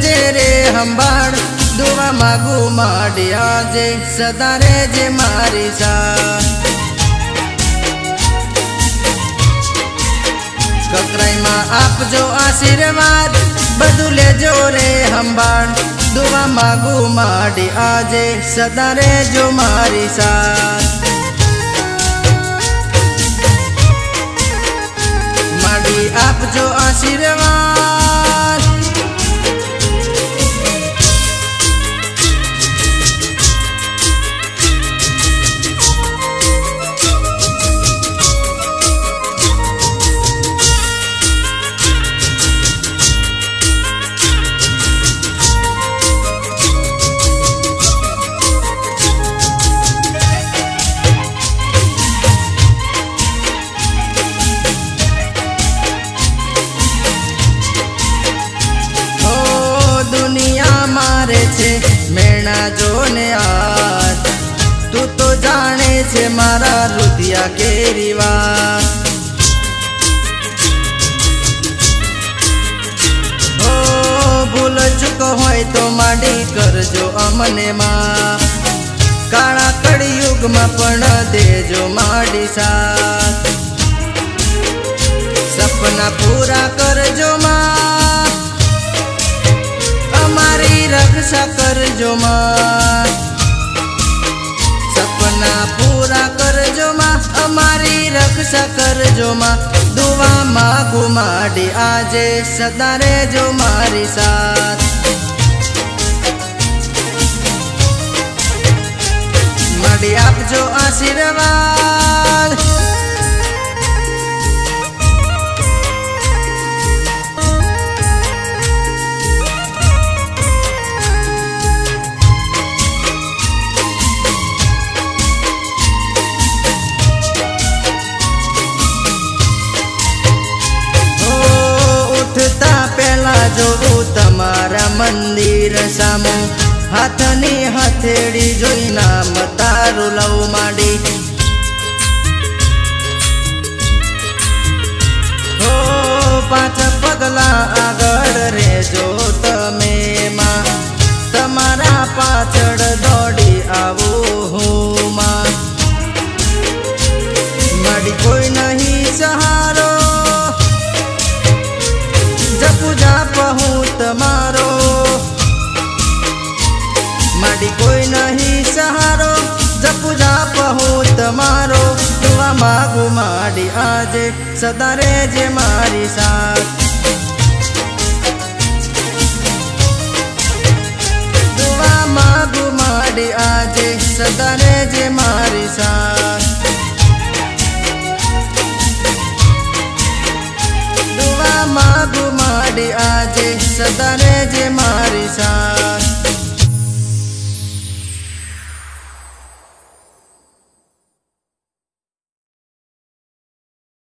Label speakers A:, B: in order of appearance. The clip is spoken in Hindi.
A: जे रे हंबाड़ दुआ मागू माडी आजे सदा रे जे मारी साथ ककराई मां आपजो आशीर्वाद बधु लेजो रे हंबाड़ दुआ मागू माडी आजे सदा रे जो मारी साथ माडी आपजो आशीर्वाद मेणा जोने आज तू तो जाने छे मारा रुदिया के रिवाज हो भूल चुक होय तो माडी करजो अमने मां काळा कड़ियुग में पण देजो माडी साथ सपना पूरा करजो मां हमारी रक्षा करजो मां सपना पूरा करजो मां हमारी रक्षा करजो मां दुआ मागू माडी आजे सदा रे जो मारी साथ माडी आपजो आशीर्वाद जो तमारा मंदिर सामू हाथनी हथेड़ी जोई नाम तारू लव माडी हो 5 पगला आगळ रे जो तमे मां तमारा पाछळ दौड़ी आवो हूँ मां माडी कोई नहीं सहारो जपू जाप हूँ तमारो माडी कोई नहीं सहारो जपू जाप हूँ तमारो दुआ मागू माडी आजे सदा रे जे मारी साथ दुआ मागू माडी आजे सदा रे जे मारी साथ मागू माडी आजे सदा रे जे मारी साथ।